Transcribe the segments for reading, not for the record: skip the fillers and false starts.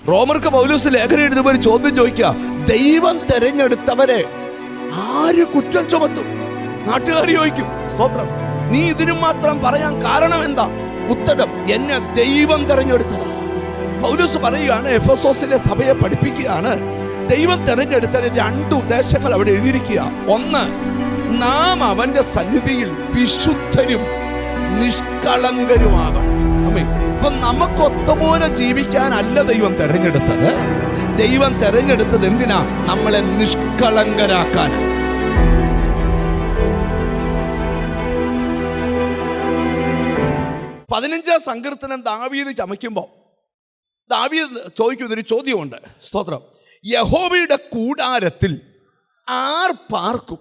റോമർക്ക് പൗലോസ് ലേഖനം എഴുതുമ്പോൾ ഒരു ചോദ്യം ചോദിക്കുക, ദൈവം തെരഞ്ഞെടുത്തവരെ ആര് കുറ്റം ചുമത്തും? നാട്ടുകാർ ചോദിക്കും. സ്തോത്രം. നീ ഇതിനു മാത്രം പറയാൻ കാരണം എന്താ? ഉത്തരം, എന്നെ ദൈവം തെരഞ്ഞെടുത്തതാ. പൗലോസ് പറയുകയാണ്, എഫെസോസിലെ സഭയെ പഠിപ്പിക്കുകയാണ്, ദൈവം തെരഞ്ഞെടുത്ത രണ്ട് ഉദ്ദേശങ്ങൾ അവിടെ എഴുതിയിരിക്കുക. ഒന്ന്, നാം അവന്റെ സന്നിധിയിൽ വിശുദ്ധരും നിഷ്കളങ്കരുമാകണം. അപ്പൊ നമുക്കൊത്തപോലെ ജീവിക്കാനല്ല ദൈവം തെരഞ്ഞെടുത്തത്. ദൈവം തെരഞ്ഞെടുത്തത് എന്തിനാ? നമ്മളെ നിഷ്കളങ്കരാക്കാൻ. പതിനഞ്ചാം സങ്കീർത്തനം ദാവീദ് ചമയ്ക്കുമ്പോൾ ദാവീദ് ചോദിക്കുന്നൊരു ചോദ്യമുണ്ട്. സ്തോത്രം. യഹോവയുടെ കൂടാരത്തിൽ ആർ പാർക്കും?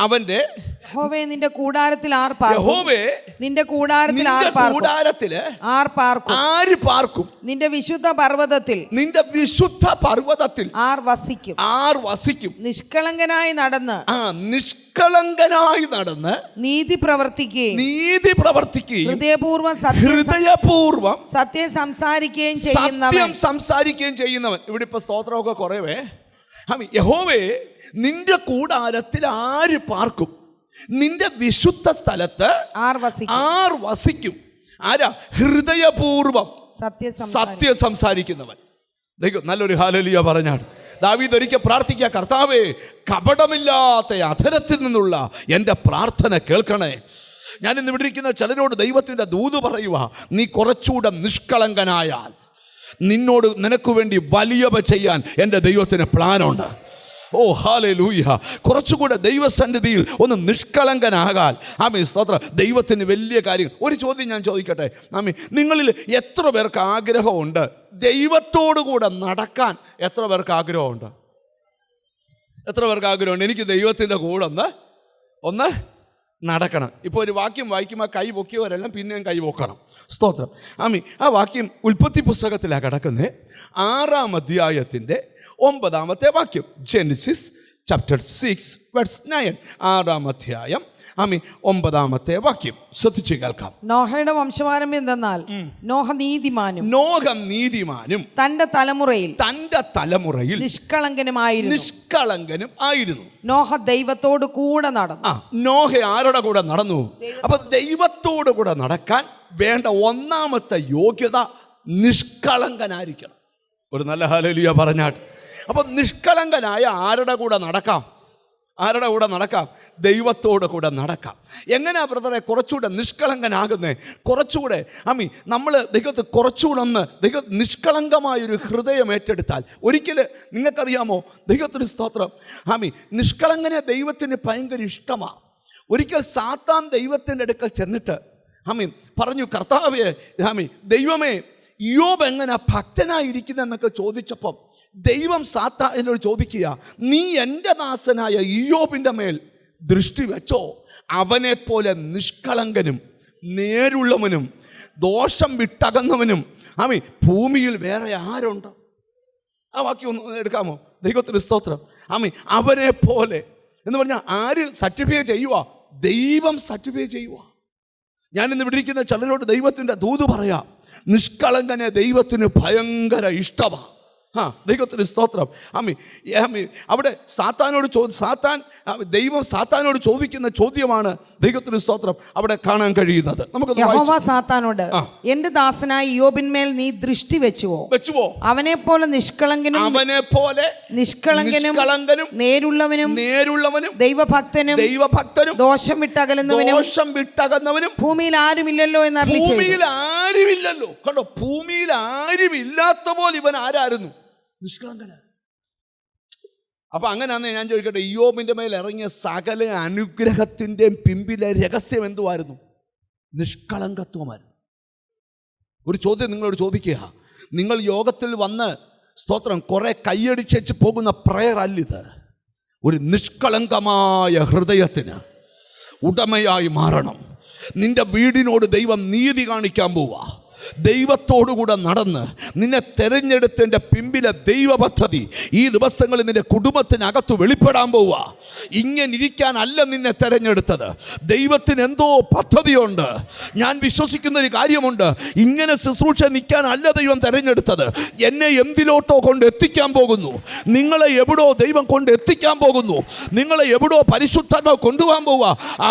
അവന്റെ യഹോവേ, നിന്റെ കൂടാരത്തിൽ ആർ പാർക്കും? യഹോവേ, നിന്റെ കൂടാരത്തിൽ ആർ പാർക്കും? കൂടാരത്തിൽ ആർ പാർക്കും? ആര് പാർക്കും? നിന്റെ വിശുദ്ധ പർവ്വതത്തിൽ, നിന്റെ വിശുദ്ധ പർവ്വതത്തിൽ ആർ വസിക്കും? ആർ വസിക്കും? നിഷ്കളങ്കനായി നടന്ന്, നിഷ്കളങ്കനായി നടന്ന് നീതി പ്രവർത്തിക്കുകയും ഹൃദയപൂർവം സത്യം സംസാരിക്കുകയും ചെയ്യുന്നവൻ. ഇവിടെ ഇപ്പൊ സ്തോത്രമൊക്കെ കുറവേ. യഹോവേ, നിന്റെ കൂടാരത്തിൽ ആര് പാർക്കും? നിന്റെ വിശുദ്ധ സ്ഥലത്ത് ആർ വസിക്കും? ആരാ? ഹൃദയപൂർവം സത്യം സംസാരിക്കുന്നവൻ. നല്ലൊരു ഹല്ലേലൂയ പറഞ്ഞാണ്. ദാവീദ് ഒരിക്കൽ പ്രാർത്ഥിക്കുക, കർത്താവേ, കപടമില്ലാത്ത അധരത്തിൽ നിന്നുള്ള എൻ്റെ പ്രാർത്ഥന കേൾക്കണേ. ഞാൻ ഇന്ന് ഇവിടെ ഇരിക്കുന്ന ചിലരോട് ദൈവത്തിൻ്റെ ദൂത് പറയുക, നീ കുറച്ചുകൂടെ നിഷ്കളങ്കനായാൽ നിനക്ക് വേണ്ടി വലിയവ ചെയ്യാൻ എൻ്റെ ദൈവത്തിന് പ്ലാനുണ്ട്. ഓ ഹല്ലേലൂയ. കുറച്ചുകൂടെ ദൈവസന്നിധിയിൽ ഒന്ന് നിഷ്കളങ്കനാകാൻ. സ്തോത്രം. ദൈവത്തിന് വലിയ കാര്യങ്ങൾ. ഒരു ചോദ്യം ഞാൻ ചോദിക്കട്ടെ. നിങ്ങളിൽ എത്ര പേർക്ക് ആഗ്രഹമുണ്ട് ദൈവത്തോടു കൂടെ നടക്കാൻ? എത്ര പേർക്ക് ആഗ്രഹമുണ്ട്? എത്ര പേർക്ക് ആഗ്രഹമുണ്ട് എനിക്ക് ദൈവത്തിൻ്റെ കൂടെ ഒന്ന് നടക്കണം? ഇപ്പോൾ ഒരു വാക്യം വായിക്കുമ്പോൾ കൈ പൊക്കിയവരെല്ലാം പിന്നെയും കൈ പൊക്കണം. സ്തോത്രം. ആ വാക്യം ഉൽപ്പത്തി പുസ്തകത്തിലാണ് കിടക്കുന്നത്. 6-ാം അധ്യായത്തിൻ്റെ 9-ാമത്തെ വാക്യം. Genesis chapter 6 verse 9. 6-ാം അധ്യായം 9-ാമത്തെ വാക്യം ശ്രദ്ധിച്ചു കേൾക്കാം. നോഹയുടെ വംശപാരമ്പര്യം എന്തെന്നാൽ, നോഹ നീതിമാനും തന്റെ തലമുറയിൽ നിഷ്കളങ്കനും ആയിരുന്നു. നോഹ ദൈവത്തോട് കൂടെ നടന്നു. നോഹ ആരുടെ കൂടെ നടന്നു? അപ്പൊ ദൈവത്തോട് കൂടെ നടക്കാൻ വേണ്ട ഒന്നാമത്തെ യോഗ്യത നിഷ്കളങ്കനായിരിക്കണം. ഒരു നല്ല ഹല്ലേലൂയ പറഞ്ഞാട്ട്. അപ്പം നിഷ്കളങ്കനായ ആരുടെ കൂടെ നടക്കാം? ദൈവത്തോട് കൂടെ നടക്കാം. എങ്ങനെയാ ബ്രദറെ കുറച്ചുകൂടെ നിഷ്കളങ്കനാകുന്നേ? കുറച്ചുകൂടെ നമ്മൾ ദൈവത്തെ കുറച്ചുകൂടെ നിഷ്കളങ്കമായൊരു ഹൃദയം ഏറ്റെടുത്താൽ, ഒരിക്കൽ നിങ്ങൾക്കറിയാമോ, ദൈവത്തിന് സ്തോത്രം, നിഷ്കളങ്കനെ ദൈവത്തിന് ഭയങ്കര ഇഷ്ടമാണ്. ഒരിക്കൽ സാത്താൻ ദൈവത്തിൻ്റെ അടുക്കൽ ചെന്നിട്ട് പറഞ്ഞു, കർത്താവേ, ദൈവമേ, യോബ് എങ്ങനെ ഭക്തനായിരിക്കുന്നതെന്നൊക്കെ ചോദിച്ചപ്പം ദൈവം സാത്താനോട് ചോദിക്കുക, നീ എൻ്റെ ദാസനായ ഇയ്യോബിൻ്റെ മേൽ ദൃഷ്ടി വെച്ചോ? അവനെ പോലെ നിഷ്കളങ്കനും നേരുള്ളവനും ദോഷം വിട്ടകന്നവനും ഭൂമിയിൽ വേറെ ആരുണ്ട്? ആ വാക്യം ഒന്ന് എടുക്കാമോ? ദൈവത്തിന് സ്തോത്രം. അവനെ പോലെ എന്ന് പറഞ്ഞാൽ ആര് സർട്ടിഫൈ ചെയ്യുക? ദൈവം സർട്ടിഫൈ ചെയ്യുക. ഞാനിന്ന് ഇവിടെ ഇരിക്കുന്ന ചിലരോട് ദൈവത്തിൻ്റെ ദൂത് പറയാം, നിഷ്കളങ്കനെ ദൈവത്തിന് ഭയങ്കര ഇഷ്ടമാണ്. ദൈവത്തിന് സ്തോത്രം. അവിടെ ദൈവം സാത്താനോട് ചോദിക്കുന്ന ചോദ്യമാണ് ദൈവത്തിന് സ്തോത്രം അവിടെ കാണാൻ കഴിയുന്നത്. യഹോവ സാത്താനോട്, എന്റെ ദാസനായ ഇയ്യോബിന്മേൽ നീ ദൃഷ്ടി വെച്ചുവോ? അവനെ പോലെ നിഷ്കളങ്കനും നേരുള്ളവനും ദൈവഭക്തനും ദോഷം വിട്ടകലുന്നവനും ഭൂമിയിൽ ആരുമില്ലല്ലോ എന്ന് അരുളിച്ചെയ്തു. ഭൂമിയിൽ ആരുമില്ലല്ലോ. കണ്ടോ, ഭൂമിയിൽ ആരുമില്ലാത്ത പോലെ ഇവൻ ആരായിരുന്നു? നിഷ്കളങ്കന. അപ്പൊ അങ്ങനെയാന്ന് ഞാൻ ചോദിക്കട്ടെ, ഇയ്യോബിന്റെ മേൽ ഇറങ്ങിയ സകല അനുഗ്രഹത്തിൻ്റെയും പിമ്പിലെ രഹസ്യം എന്തുവായിരുന്നു? നിഷ്കളങ്കത്വമായിരുന്നു. ഒരു ചോദ്യം നിങ്ങളോട് ചോദിക്കുക, നിങ്ങൾ യോഗത്തിൽ വന്ന് സ്തോത്രം കുറെ കൈയടിച്ചേച്ച് പോകുന്ന പ്രയർ അല്ലിത്. ഒരു നിഷ്കളങ്കമായ ഹൃദയത്തിന് ഉടമയായി മാറണം. നിന്റെ വീടിനോട് ദൈവം നീതി കാണിക്കാൻ പോവാ. ദൈവത്തോടുകൂടെ നടന്ന് നിന്നെ തെരഞ്ഞെടുത്തതിൻ്റെ പിമ്പിലെ ദൈവ പദ്ധതി ഈ ദിവസങ്ങളിൽ നിന്റെ കുടുംബത്തിനകത്ത് വെളിപ്പെടാൻ പോവുക. ഇങ്ങനെ ഇരിക്കാനല്ല നിന്നെ തെരഞ്ഞെടുത്തത്. ദൈവത്തിന് എന്തോ പദ്ധതിയുണ്ട്. ഞാൻ വിശ്വസിക്കുന്ന ഒരു കാര്യമുണ്ട്, ഇങ്ങനെ ശുശ്രൂഷ നിൽക്കാനല്ല ദൈവം തെരഞ്ഞെടുത്തത്. എന്നെ എന്തിലോട്ടോ കൊണ്ട് എത്തിക്കാൻ പോകുന്നു, നിങ്ങളെ എവിടോ ദൈവം കൊണ്ട് എത്തിക്കാൻ പോകുന്നു, നിങ്ങളെ എവിടോ പരിശുദ്ധാത്മാവ് കൊണ്ടുപോകാൻ പോവുക.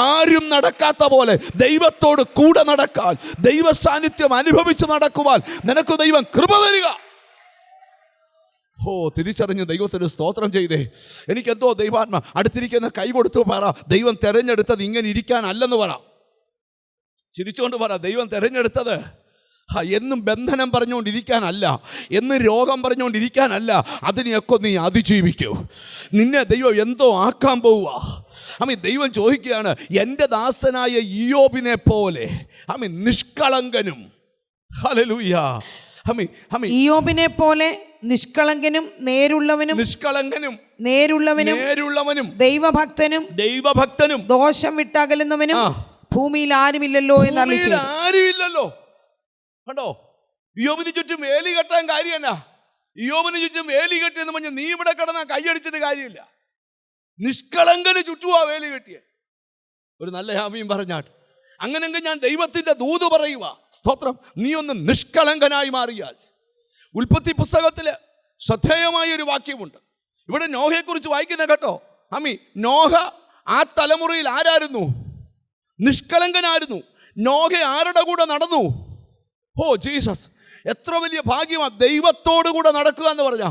ആരും നടക്കാത്ത പോലെ ദൈവത്തോട് കൂടെ നടക്കാൻ, ദൈവ സാന്നിധ്യം അനുഭവിച്ച് നടക്കുവാൻ നിനക്ക് ദൈവം കൃപ തരിക. തിരിച്ചറിഞ്ഞ് ദൈവത്തിന് സ്തോത്രം ചെയ്തേ. എനിക്കെന്തോ ദൈവാത്മ അടുത്തിരിക്കുന്ന കൈ കൊടുത്തു പറ, ദൈവം തെരഞ്ഞെടുത്തത് ഇങ്ങനെ ഇരിക്കാനല്ലെന്ന് പറ. ചിരിച്ചുകൊണ്ട് പറ, ദൈവം തെരഞ്ഞെടുത്തത് എന്നും ബന്ധനം പറഞ്ഞുകൊണ്ടിരിക്കാനല്ല, എന്നും രോഗം പറഞ്ഞുകൊണ്ടിരിക്കാനല്ല. അതിനെയൊക്കെ നീ അതിജീവിക്കൂ. നിന്നെ ദൈവം എന്തോ ആക്കാൻ പോവുക. ദൈവം ചോദിക്കുകയാണ്, എൻ്റെ ദാസനായ ഇയ്യോബിനെ പോലെ നിഷ്കളങ്കനും, ഹല്ലേലൂയ, ഇയ്യോബിനെ പോലെ നിഷ്കളങ്കനും നേരുള്ളവനും ദൈവഭക്തനും ദോഷം വിട്ടകലുന്നവനും ഭൂമിയിൽ ആരുമില്ലല്ലോ ആരുമില്ലല്ലോ. കണ്ടോ, ഇയ്യോബിന് ചുറ്റും വേലി കെട്ടാൻ കാര്യം എന്നാ? ഇയ്യോബിന് ചുറ്റും വേലി കെട്ടിയെന്ന് പറഞ്ഞ് നീ ഇവിടെ കിടന്നാ കൈയടിച്ചിട്ട് കാര്യമില്ല. നിഷ്കളങ്കന് ചുറ്റുവാ വേലി കെട്ടിയ. ഒരു നല്ല ഹാമിയും പറഞ്ഞാട്ട്, അങ്ങനെങ്കിൽ ഞാൻ ദൈവത്തിന്റെ ദൂത് പറയുക. സ്തോത്രം. നീ ഒന്ന് നിഷ്കളങ്കനായി മാറിയാൽ. ഉൽപ്പത്തി പുസ്തകത്തില് ശ്രദ്ധേയമായ ഒരു വാക്യമുണ്ട്. ഇവിടെ നോഹയെക്കുറിച്ച് വായിക്കുന്ന കേട്ടോ. നോഹ ആ തലമുറയിൽ ആരായിരുന്നു? നിഷ്കളങ്കനായിരുന്നു. നോഹ ആരുടെ കൂടെ നടന്നു? ജീസസ്. എത്ര വലിയ ഭാഗ്യമാണ് ദൈവത്തോടു കൂടെ നടക്കുക എന്ന് പറഞ്ഞാ.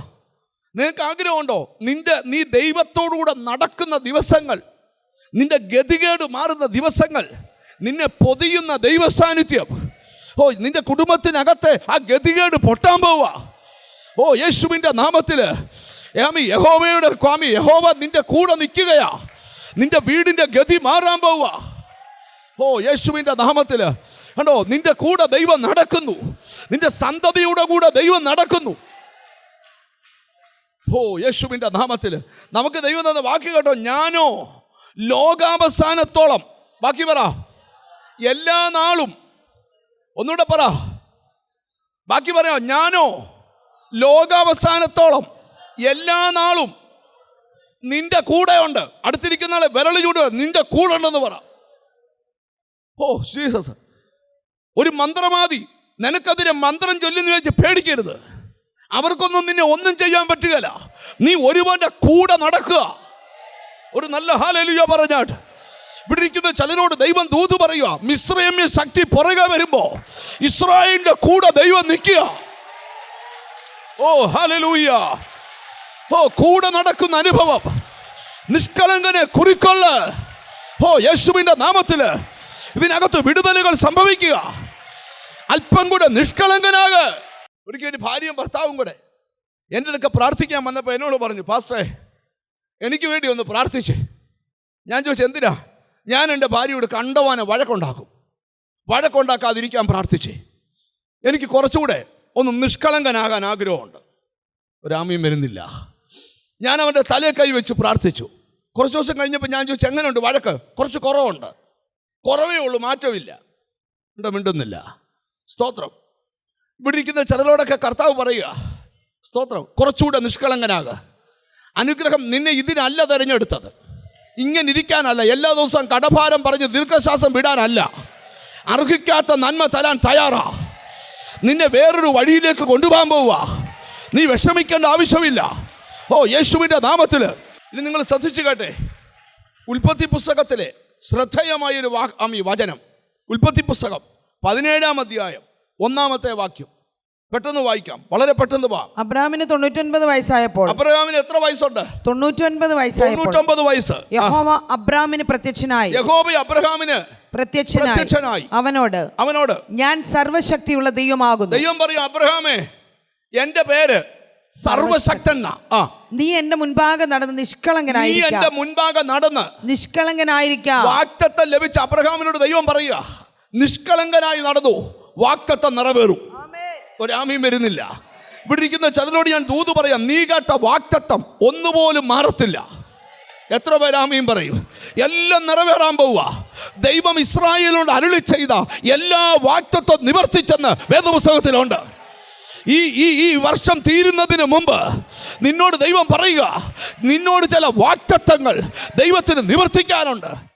നിനക്ക് ആഗ്രഹമുണ്ടോ നീ ദൈവത്തോടുകൂടെ നടക്കുന്ന ദിവസങ്ങൾ, നിന്റെ ഗതികേട് മാറുന്ന ദിവസങ്ങൾ, നിന്നെ പൊതിയുന്ന ദൈവ സാന്നിധ്യം, നിന്റെ കുടുംബത്തിനകത്തെ ആ ഗതികേട് പൊട്ടാൻ പോവുക. യേശുവിൻ്റെ നാമത്തിൽ യഹോവയുടെ യഹോവ നിന്റെ കൂടെ നിൽക്കുകയാ. നിന്റെ വീടിന്റെ ഗതി മാറാൻ പോവുക. യേശുവിൻ്റെ നാമത്തിൽ കണ്ടോ, നിന്റെ കൂടെ ദൈവം നടക്കുന്നു. നിന്റെ സന്തതിയുടെ കൂടെ ദൈവം നടക്കുന്നു. യേശുവിൻ്റെ നാമത്തിൽ നമുക്ക് ദൈവം തന്ന വാക്ക് കേട്ടോ. ഞാനോ ലോകാവസാനത്തോളം, ബാക്കി പറ, എല്ലാ നാളും. ഒന്നുകൂടെ പറ, ബാക്കി പറയാ. ഞാനോ ലോകാവസാനത്തോളം എല്ലാ നാളും നിന്റെ കൂടെ ഉണ്ട്. അടുത്തിരിക്കുന്ന ആളെ വിരൽ ചൂട്, നിന്റെ കൂടെ ഉണ്ടെന്ന് പറ. ജീസസ്. ഒരു മന്ത്രവാദി നിനക്കെതിരെ മന്ത്രം ചൊല്ലുന്ന വെച്ച് പേടിക്കരുത്. അവർക്കൊന്നും നിന്നെ ഒന്നും ചെയ്യാൻ പറ്റുകയില്ല. നീ ഒരുവന്റെ കൂടെ നടക്കുക. ഒരു നല്ല ഹല്ലേലൂയ പറഞ്ഞാട്ട് ഇവിടെ ഇരിക്കുന്ന ചിലരോട് ദൈവം ദൂത് പറയുക. മിസ്രയീമ്യ ശക്തി പുറകെ വരുമ്പോ ഇസ്രായേലിന്റെ കൂടെ ദൈവം നിൽക്കുക. ഹല്ലേലൂയ. കൂടെ നടക്കുന്ന അനുഭവം. നിഷ്കളങ്കനെ കുറിക്കൊള്ള്. യേശുവിന്റെ നാമത്തില് ഇതിനകത്ത് വിടുതലുകൾ സംഭവിക്കുക. അല്പം കൂടെ നിഷ്കളങ്കനാക. ഒരിക്കലും ഒരു ഭാര്യയും ഭർത്താവും കൂടെ എൻ്റെ അടുക്ക പ്രാർത്ഥിക്കാൻ വന്നപ്പോൾ എന്നോട് പറഞ്ഞു, പാസ്റ്ററെ എനിക്ക് വേണ്ടി ഒന്ന് പ്രാർത്ഥിച്ചേ. ഞാൻ ചോദിച്ചു, എന്തിനാ? ഞാൻ എൻ്റെ ഭാര്യയോട് കണ്ടവാനെ വഴക്കുണ്ടാക്കാതിരിക്കാൻ പ്രാർത്ഥിച്ചേ. എനിക്ക് കുറച്ചുകൂടെ ഒന്ന് നിഷ്കളങ്കനാകാൻ ആഗ്രഹമുണ്ട്. ഒരാമയും വരുന്നില്ല. ഞാൻ അവൻ്റെ തലയെ കൈ വെച്ച് പ്രാർത്ഥിച്ചു. കുറച്ച് ദിവസം കഴിഞ്ഞപ്പോൾ ഞാൻ ചോദിച്ചു, എങ്ങനെയുണ്ട് വഴക്ക്? കുറച്ച് കുറവുണ്ട്. കുറവേ ഉള്ളൂ, മാറ്റമില്ല. മിണ്ടുന്നില്ല. സ്തോത്രം. ഇവിടെ ഇരിക്കുന്ന ചിലരോടൊക്കെ കർത്താവ് പറയുക, സ്തോത്രം, കുറച്ചുകൂടെ നിഷ്കളങ്കനാകുക. അനുഗ്രഹം നിന്നെ ഇതിനല്ല തിരഞ്ഞെടുത്തത്, ഇങ്ങനെ ഇരിക്കാനല്ല, എല്ലാ ദിവസവും കടഭാരം പറഞ്ഞ് ദീർഘശ്വാസം വിടാനല്ല, അർഹിക്കാത്ത നന്മ തരാൻ തയ്യാറാ. നിന്നെ വേറൊരു വഴിയിലേക്ക് കൊണ്ടുപോകാൻ പോവുക. നീ വിഷമിക്കേണ്ട ആവശ്യമില്ല. യേശുവിൻ്റെ നാമത്തിൽ. ഇനി നിങ്ങൾ ശ്രദ്ധിച്ചു കേട്ടെ. ഉൽപ്പത്തി പുസ്തകത്തിലെ ശ്രദ്ധേയമായൊരു വചനം. ഉൽപ്പത്തി പുസ്തകം 17-ാം അധ്യായം 1-ാമത്തെ വാക്യം. പെട്ടെന്ന് വായിക്കാം, വളരെ പെട്ടെന്ന് വാ. അബ്രാഹാമിന് 99 വയസ്സായപ്പോൾ. അബ്രാഹാമിന് എത്ര വയസ്സുണ്ട്? 99 വയസ്സ്. യഹോവ അബ്രാഹാമിന് പ്രത്യക്ഷനായി. പ്രത്യക്ഷനായി അവനോട് ഞാൻ സർവശക്തിയുള്ള ദൈവമാകുന്നു. ദൈവം പറയും, അബ്രഹാമേ, എന്റെ പേര് സർവശക്തൻ. നീ എന്റെ മുൻപാകെ നടന്ന് നിഷ്കളങ്കനായിരിക്കാം. വാഗ്ദത്തം ലഭിച്ച അബ്രഹാമിനോട് ദൈവം പറയുക, നിഷ്കളങ്കനായി നടന്നു, വാഗ്ദത്തം നിറവേറും. ഒരാമയും വരുന്നില്ല. ഇവിടെ ഇരിക്കുന്ന ചിലരോട് ഞാൻ ദൂത് പറയാം, നീ കേട്ട വാഗ്ദത്തം ഒന്നുപോലും മാറത്തില്ല. എത്ര പേരാമയും പറയും? എല്ലാം നിറവേറാൻ പോവുക. ദൈവം ഇസ്രായേലിനോട് അരുളി ചെയ്ത എല്ലാ വാഗ്ദത്തം നിവർത്തിച്ചെന്ന് വേദപുസ്തകത്തിലുണ്ട്. ഈ വർഷം തീരുന്നതിന് മുമ്പ് നിന്നോട് ദൈവം പറയുക, നിന്നോട് ചില വാഗ്ദത്തങ്ങൾ ദൈവത്തിന് നിവർത്തിക്കാനുണ്ട്.